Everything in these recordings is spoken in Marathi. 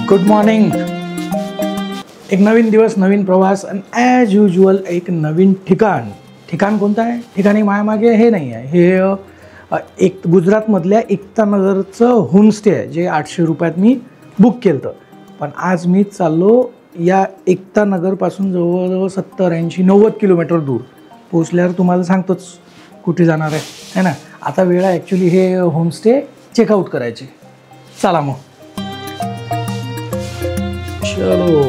Good morning. एक नवीन दिवस, नवीन प्रवास आणि ॲज युजल एक नवीन ठिकाण. ठिकाण कोणतं आहे? ठिकाणी मायामागे हे नाही आहे. हे एक गुजरातमधल्या एकता नगरचं होमस्टे आहे, जे 800 रुपयात मी बुक केलं होतं. पण आज मी चाललो या एकता नगरपासून जवळजवळ 70-80-90 किलोमीटर दूर. पोचल्यावर तुम्हाला सांगतोच कुठे जाणार आहे ना. आता वेळ आहे ॲक्च्युली हे होमस्टे चेकआउट करायचे. चला मग. चलो.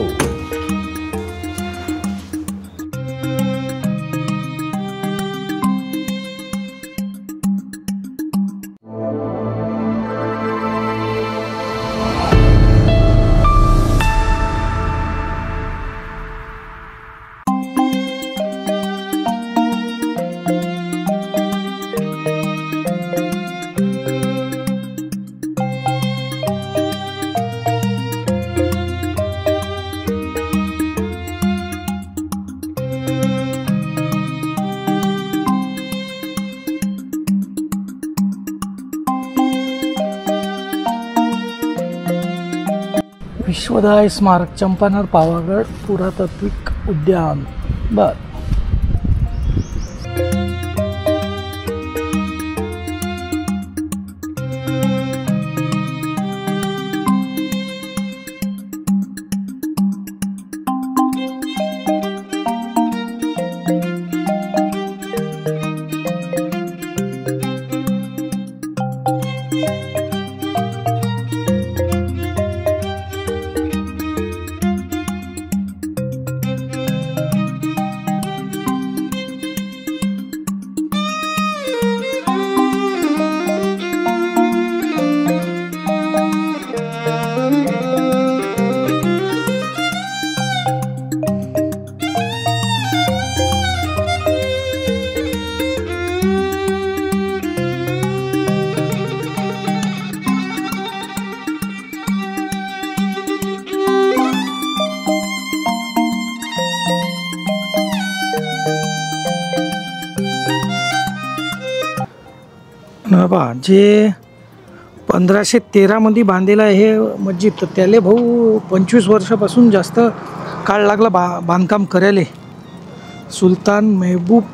विश्वदाय स्मारक, चंपानेर पावागड पुरातात्विक उद्यान. बर. बाबा, जे 1513 मध्ये बांधलेलं आहे हे मस्जिद, तर त्याला भाऊ 25 वर्षापासून जास्त काळ लागला बांधकाम करायला. सुलतान महबूब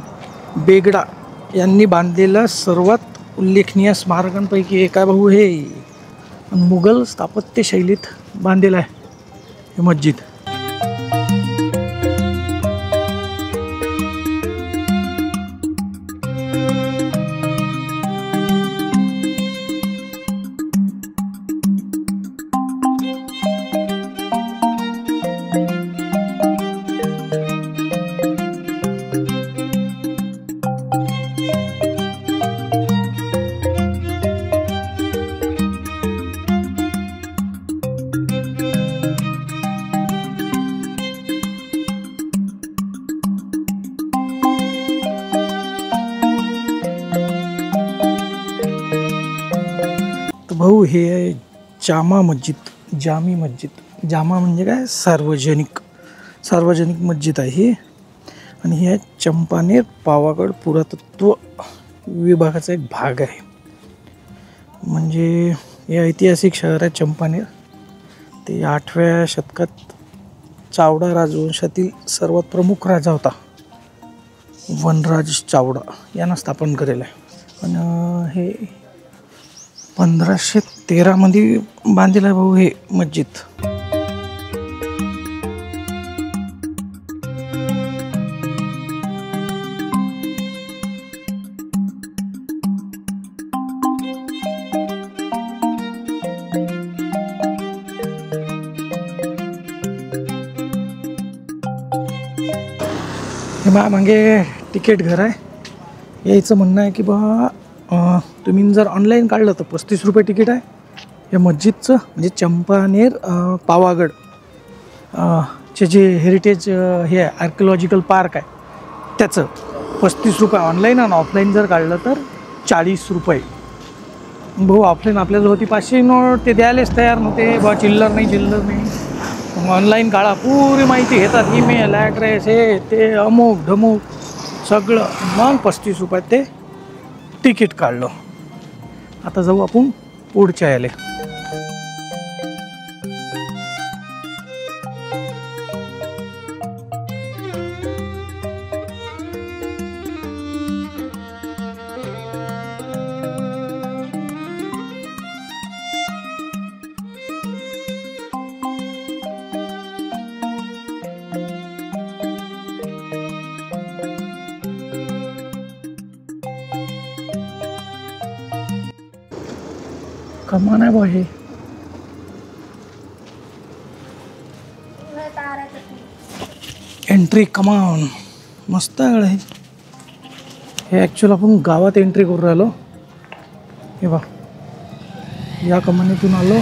बेगडा यांनी बांधलेलं सर्वात उल्लेखनीय स्मारकांपैकी एक आहे भाऊ हे. मुघल स्थापत्य शैलीत बांधलेलं आहे हे मस्जिद. भाऊ हे आहे जामा मस्जिद. जामा म्हणजे काय? सार्वजनिक मस्जिद आहे हे. आणि हे चंपानेर पावागड पुरातत्व विभागाचा एक भाग आहे. म्हणजे हे ऐतिहासिक शहर आहे चंपानेर. ते 8व्या शतकात चावडा राजवंशातील सर्वात प्रमुख राजा होता वनराज चावडा यांना स्थापन केलेलं आहे. आणि हे 1513 मध्ये बांधलेलं आहे भाऊ हे मस्जिद. हे मागे तिकीट घर आहे. यायचं म्हणणं आहे की बा तुम्ही जर ऑनलाईन काढलं तर 35 रुपये तिकीट आहे या मस्जिदचं. म्हणजे चंपानेर पावागड चे जे हेरिटेज हे आर्किओलॉजिकल पार्क आहे त्याचं 35 रुपये ऑनलाईन. आणि ऑफलाईन जर काढलं तर 40 रुपये. भाऊ ऑफलाईन आपल्याजवळ होती 500 नोट, ते द्यायलाच तयार नव्हते. बा चिल्लर नाही. मग ऑनलाईन काढा, पुरी माहिती घेतात. ईमेल ॲड्रेस हे ते अमुक धमुक सगळं. मग 35 रुपयात ते तिकीट काढलं. आता जाऊ आपण पुढच्या याले. कमान आहे बा हे. एंट्री कमान मस्त आहे हे. हे ॲक्च्युअल आपण गावात एंट्री करून राहिलो. हे बा या कमानीतून आलो,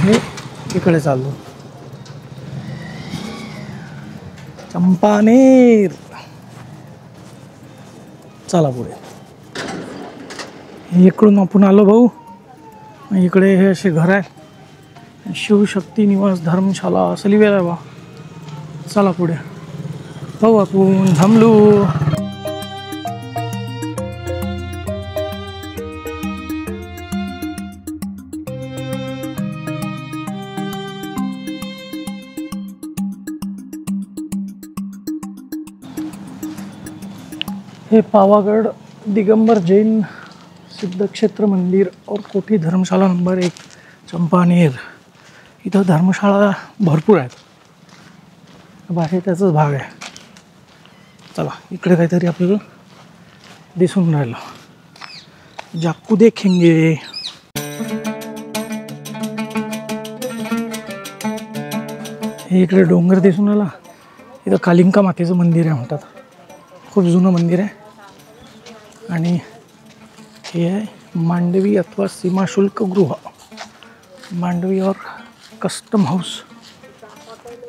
हे इकडे चाललो. चंपानेर. चला पुढे. इकडून आपण आलो भाऊ. इकडे हे असे घर आहे. शिवशक्ती निवास धर्मशाला असं लिहिलेलं आहे बा. चला पुढे भाऊ आपण थांबलो. हे पावागढ़ दिगंबर जैन सिद्ध क्षेत्र मंदिर और कोठी धर्मशाला नंबर 1 चंपानेर. इथं धर्मशाळा भरपूर आहेत. बाहेर त्याचाच भाग आहे. चला इकडे काहीतरी आपल्याला दिसून राहिलं. जाकू देखेंगे. हे इकडे डोंगर दिसून आला. इथं कालिंका मातेचं मंदिर आहे म्हणतात. खूप जुनं मंदिर आहे. आणि हे आहे मांडवी अथवा सीमा शुल्क गृह. मांडवी और कस्टम हाउस.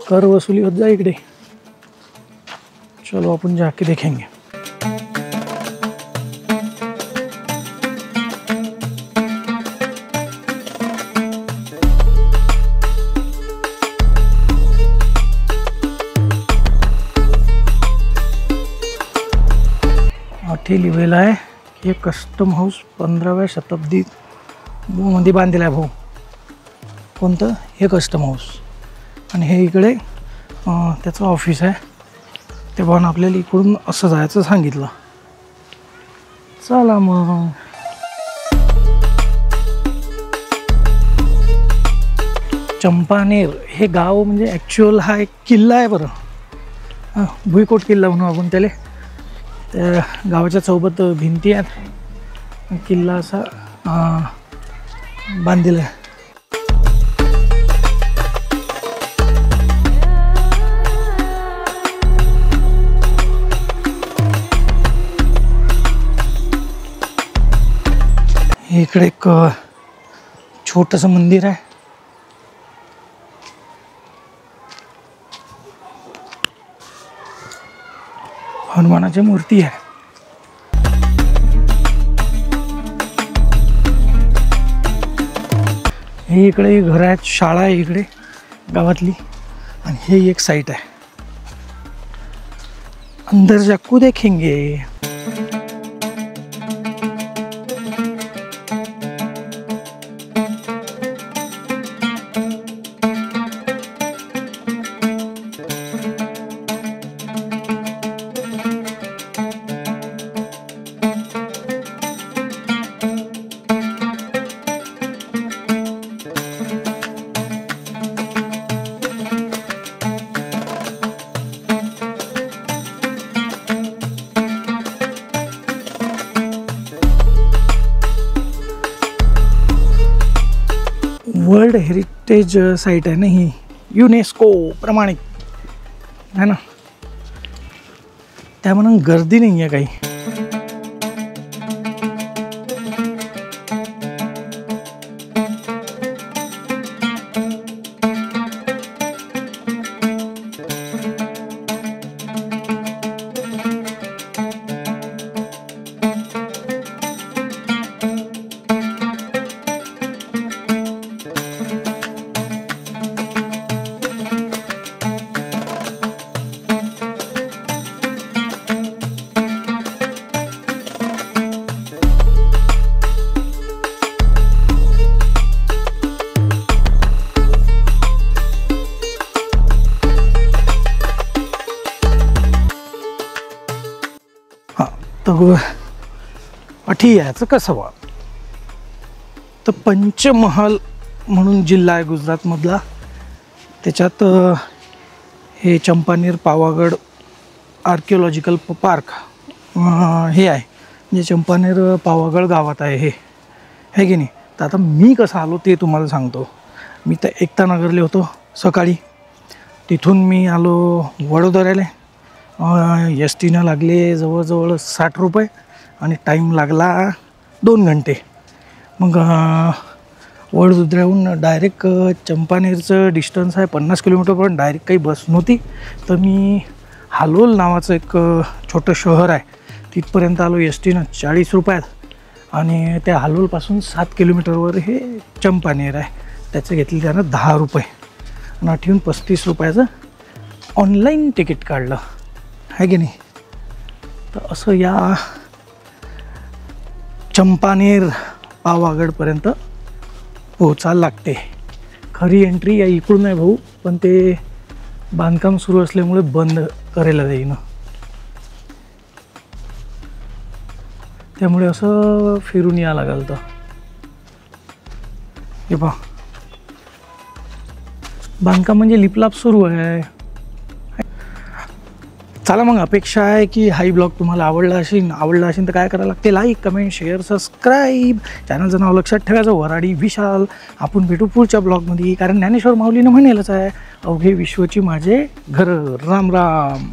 कर वसूली होत जाए इकडे. चलो अपन जाके देखेंगे. अठे लिहिलेलं आहे हे कस्टम हाऊस 15व्या शताब्दीत मध्ये बांधलेलं आहे भाऊ. कोणतं हे कस्टम हाऊस. आणि हे इकडे त्याचं ऑफिस आहे. ते पण आपल्याला इकडून असं जायचं सांगितलं. चला मग. चंपानेर हे गाव म्हणजे ॲक्च्युअल हा एक किल्ला आहे बरं. भुईकोट किल्ला म्हणून आपण त्याला. त्या गावाच्या सोबत भिंती आहेत. किल्ला असा बांधलेला आहे. इकडे एक छोटंसं मंदिर आहे. हनुमानाची मूर्ती आहे. हे इकडे घर आहेत. शाळा आहे इकडे गावातली. आणि हे एक साईट आहे. अंदर जाकू देखेंगे. वर्ल्ड हेरिटेज साइट आहे ना ही. युनेस्को प्रमाणित आहे ना. त्या म्हणून गर्दी नाही आहे काही. तर अठी याचं कसं वा. तर पंचमहाल म्हणून जिल्हा आहे गुजरातमधला. त्याच्यात हे चंपानेर पावागड आर्किओलॉजिकल पार्क हे आहे. म्हणजे चंपानेर पावागड गावात आहे हे, है की नाही. तर आता मी कसं आलो ते तुम्हाला सांगतो. मी तर एकता नगरले होतो सकाळी, तिथून मी आलो वडोदऱ्याला. एस टीनं लागले जवळजवळ 60 रुपये आणि टाईम लागला 2 घंटे. मग वडोदऱ्याहून डायरेक्ट चंपानेरचं डिस्टन्स आहे 50 किलोमीटर, पण डायरेक्ट काही बस नव्हती. तर मी हालोल नावाचं एक छोटं शहर आहे तिथपर्यंत आलो एस टीनं 40 रुपयात. आणि त्या हालोलपासून 7 किलोमीटरवर हे चंपानेर आहे, त्याचं घेतलं त्यानं 10 रुपये आणि आठवून 35 रुपयाचं ऑनलाईन तिकीट काढलं आहे की नाही. तर असं या चंपानेर पावागडपर्यंत पोचायला लागते. खरी एंट्री या इकडून आहे भाऊ, पण ते बांधकाम सुरू असल्यामुळे बंद करायला जाईन, त्यामुळे असं फिरून या लागल. तर हे पहा बांधकाम म्हणजे लिपलाप सुरू आहे. चला मग अपेक्षा आहे की हाही ब्लॉग तुम्हाला आवडला असेल तर काय करायला लागते, लाईक कमेंट शेअर सबस्क्राईब. चॅनलचं नाव लक्षात ठेवायचं वराडी विशाल. आपण भेटू पुढच्या ब्लॉगमध्ये, कारण ज्ञानेश्वर माऊलीनं म्हणेलच आहे, अवघे विश्वची माझे घर. राम राम.